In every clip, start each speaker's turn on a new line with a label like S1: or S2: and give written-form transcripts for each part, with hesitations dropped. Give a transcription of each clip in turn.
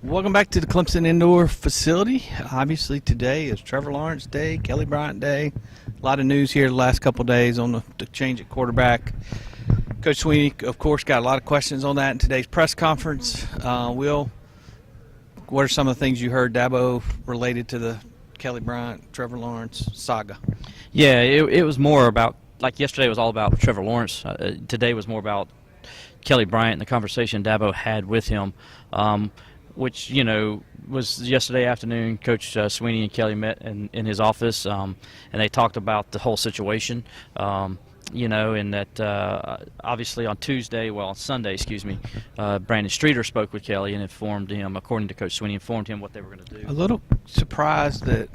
S1: Welcome back to the Clemson Indoor Facility. Obviously, today is Trevor Lawrence Day, Kelly Bryant Day. A lot of news here the last couple of days on the change at quarterback. Coach Sweeney, of course, got a lot of questions on that in today's press conference. Will, what are some of the things you heard, Dabo, related to the Kelly Bryant, Trevor Lawrence saga?
S2: Yeah, it was more about, like yesterday was all about Trevor Lawrence. Today was more about Kelly Bryant and the conversation Dabo had with him. Which, was yesterday afternoon. Coach Sweeney and Kelly met in his office, and they talked about the whole situation, and that obviously on Sunday, Brandon Streeter spoke with Kelly and informed him, according to Coach Sweeney, informed him what they were going to do.
S1: A little surprised that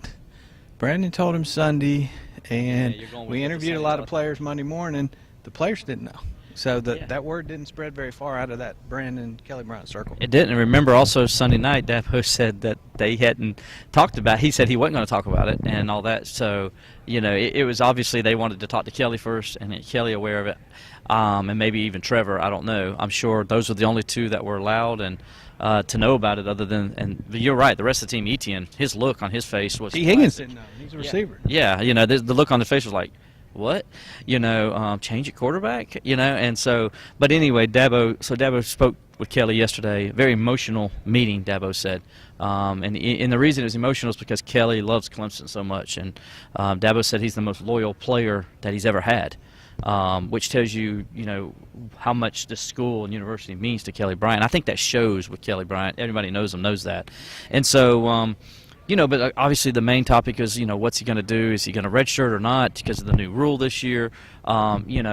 S1: Brandon told him Sunday, and we interviewed a lot of players Monday morning. The players didn't know. So that word didn't spread very far out of that Brandon Kelly Bryant circle.
S2: It didn't. Remember, also Sunday night, Dabo said that they hadn't talked about it. He said he wasn't going to talk about it and all that. So, it was obviously they wanted to talk to Kelly first and get Kelly aware of it, and maybe even Trevor. I don't know. I'm sure those were the only two that were allowed and to know about it. Other than, and you're right, the rest of the team, Etienne, his look on his face was.
S1: T. Higgins didn't know. He's a receiver.
S2: Yeah, the look on the face was like, what? Change at quarterback? And so, but anyway, Dabo spoke with Kelly yesterday. Very emotional meeting, Dabo said. And the reason it was emotional is because Kelly loves Clemson so much. And Dabo said he's the most loyal player that he's ever had, which tells you, how much the school and university means to Kelly Bryant. I think that shows with Kelly Bryant. Everybody knows him, knows that. And so, but obviously the main topic is, what's he going to do? Is he going to redshirt or not because of the new rule this year? Dabo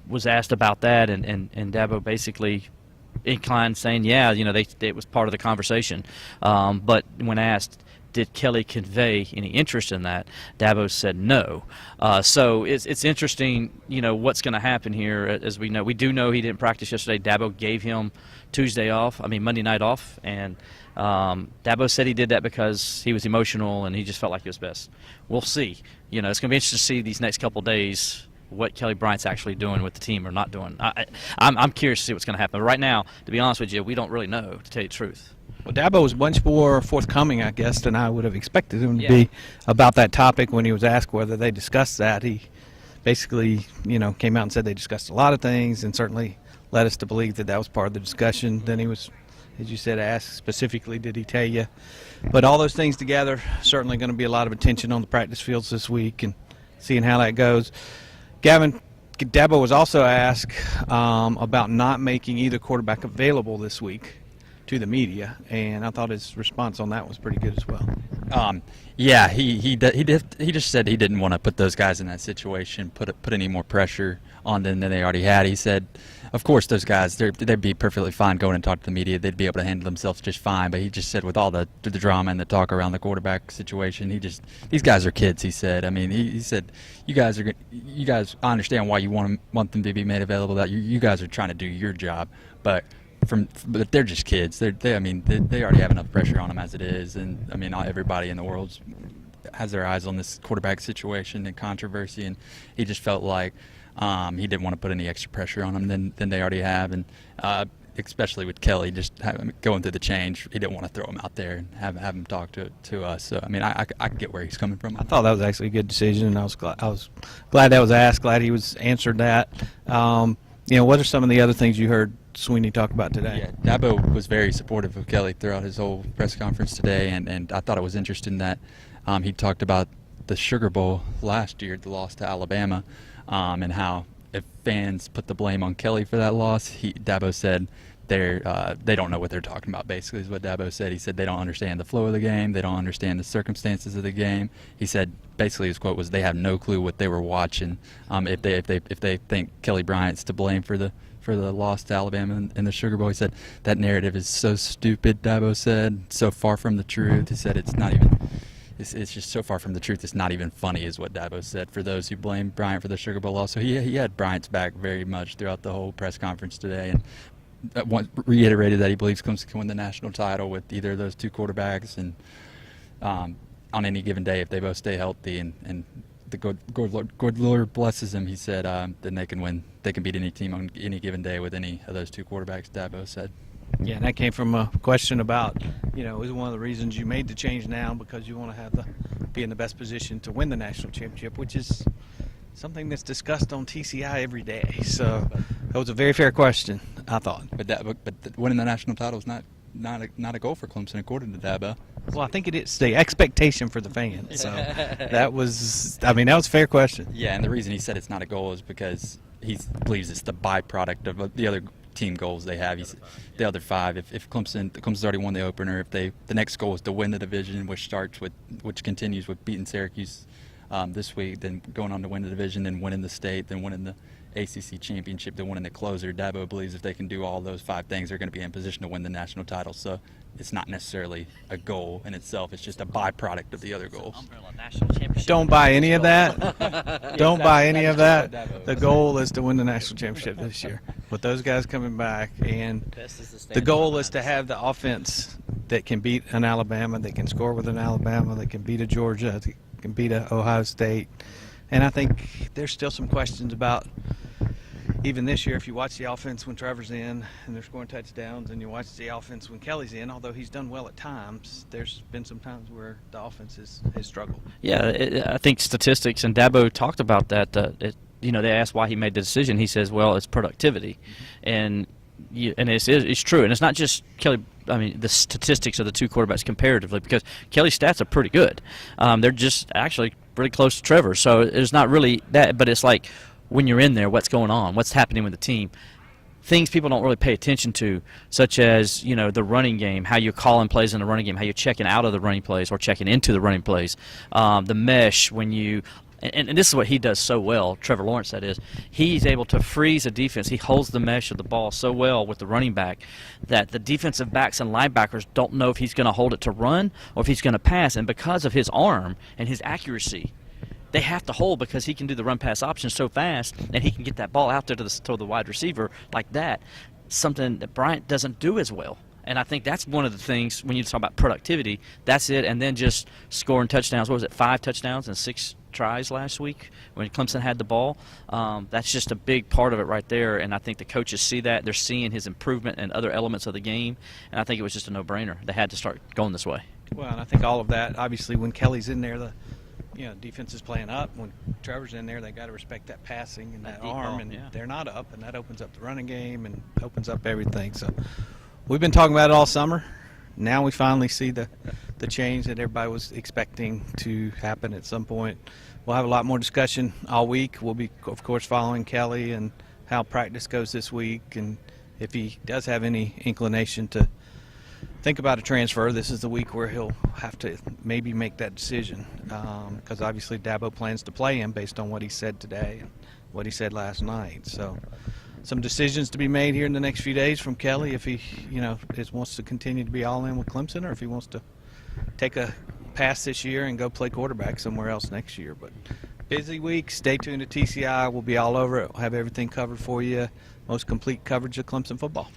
S2: was asked about that, and Dabo basically inclined, saying, yeah, it was part of the conversation. But when asked, did Kelly convey any interest in that, Dabo said no. So it's interesting, what's going to happen here. As we know, we do know he didn't practice yesterday. Dabo gave him Monday night off, and Dabo said he did that because he was emotional and he just felt like it was best. We'll see. It's going to be interesting to see these next couple of days what Kelly Bryant's actually doing with the team or not doing. I'm curious to see what's going to happen. But right now, to be honest with you, we don't really know, to tell you the truth.
S1: Well, Dabo was much more forthcoming, I guess, than I would have expected him to be about that topic when he was asked whether they discussed that. He basically, came out and said they discussed a lot of things and certainly led us to believe that was part of the discussion. Then he was, as you said, asked specifically, did he tell you? But all those things together, certainly going to be a lot of attention on the practice fields this week and seeing how that goes. Gavin, Dabo was also asked about not making either quarterback available this week to the media, and I thought his response on that was pretty good as well.
S3: He just said he didn't want to put those guys in that situation, put any more pressure on them than they already had. He said, of course, those guys, they'd be perfectly fine going and talk to the media. They'd be able to handle themselves just fine. But he just said with all the drama and the talk around the quarterback situation, these guys are kids, he said. I mean, he said, you guys, I understand why you want them to be made available. That you guys are trying to do your job, but they're just kids. They already have enough pressure on them as it is, and not everybody in the world has their eyes on this quarterback situation and controversy, and he just felt like he didn't want to put any extra pressure on them than they already have, and especially with Kelly just going through the change, he didn't want to throw him out there and have him talk to us. So I get where he's coming from.
S1: I thought that was actually a good decision, and I was glad that was asked. Glad he was answered that. What are some of the other things you heard Sweeney talk about today?
S3: Yeah, Dabo was very supportive of Kelly throughout his whole press conference today, and I thought it was interesting that he talked about the Sugar Bowl last year, the loss to Alabama, and how if fans put the blame on Kelly for that loss, Dabo said they don't know what they're talking about, basically is what Dabo said. He said they don't understand the flow of the game, they don't understand the circumstances of the game. He said basically his quote was they have no clue what they were watching if they think Kelly Bryant's to blame for the loss to Alabama in the Sugar Bowl. He said that narrative is so stupid, Dabo said, so far from the truth. He said it's just so far from the truth, it's not even funny, is what Dabo said, for those who blame Bryant for the Sugar Bowl loss. So he had Bryant's back very much throughout the whole press conference today, and reiterated that he believes Clemson can win the national title with either of those two quarterbacks, and on any given day if they both stay healthy, and the good Lord blesses him, he said, then they can win. They can beat any team on any given day with any of those two quarterbacks, Dabo said.
S1: Yeah, and that came from a question about, is one of the reasons you made the change now because you want to have be in the best position to win the national championship, which is something that's discussed on TCI every day. So that was a very fair question, I thought.
S3: But winning the national title is not a goal for Clemson, according to Dabo.
S1: Well, I think it is the expectation for the fans. So that was a fair question.
S3: Yeah, and the reason he said it's not a goal is because he believes it's the byproduct of the other team goals they have. The other five. If Clemson's already won the opener, if the next goal is to win the division, which continues with beating Syracuse this week, then going on to win the division, then winning the state, then winning the ACC championship, then winning the closer. Dabo believes if they can do all those five things, they're going to be in position to win the national title. So it's not necessarily a goal in itself. It's just a byproduct of the other goals.
S1: Don't buy any of that. Don't buy any of that. The goal is to win the national championship this year with those guys coming back, and the goal is to have the offense that can beat an Alabama, that can score with an Alabama, that can beat a Georgia, that can beat a Ohio State. And I think there's still some questions about even this year, if you watch the offense when Trevor's in and they're scoring touchdowns, and you watch the offense when Kelly's in, although he's done well at times, there's been some times where the offense has struggled.
S2: Yeah, I think statistics, and Dabo talked about that. They asked why he made the decision. He says, well, it's productivity. And it's true. And it's not just Kelly. The statistics of the two quarterbacks comparatively, because Kelly's stats are pretty good. They're just actually pretty close to Trevor. So it's not really that, but it's like when you're in there, what's going on, what's happening with the team. Things people don't really pay attention to, such as the running game, how you're calling plays in the running game, how you're checking out of the running plays or checking into the running plays, the mesh when you. And this is what he does so well, Trevor Lawrence, that is. He's able to freeze a defense. He holds the mesh of the ball so well with the running back that the defensive backs and linebackers don't know if he's going to hold it to run or if he's going to pass. And because of his arm and his accuracy, they have to hold because he can do the run-pass option so fast and he can get that ball out there to the wide receiver like that, something that Bryant doesn't do as well. And I think that's one of the things when you talk about productivity, that's it. And then just scoring touchdowns. What was it, 5 touchdowns and 6 tries last week when Clemson had the ball? That's just a big part of it right there. And I think the coaches see that. They're seeing his improvement in other elements of the game. And I think it was just a no-brainer. They had to start going this way.
S1: Well, and I think all of that, obviously, when Kelly's in there, the defense is playing up. When Trevor's in there, they got to respect that passing and that arm. And they're not up, and that opens up the running game and opens up everything. So we've been talking about it all summer. Now we finally see the change that everybody was expecting to happen at some point. We'll have a lot more discussion all week. We'll be, of course, following Kelly and how practice goes this week. And if he does have any inclination to think about a transfer, this is the week where he'll have to maybe make that decision, because obviously Dabo plans to play him based on what he said today and what he said last night. So some decisions to be made here in the next few days from Kelly if he, wants to continue to be all in with Clemson or if he wants to take a pass this year and go play quarterback somewhere else next year. But busy week. Stay tuned to TCI. We'll be all over it. We'll have everything covered for you. Most complete coverage of Clemson football.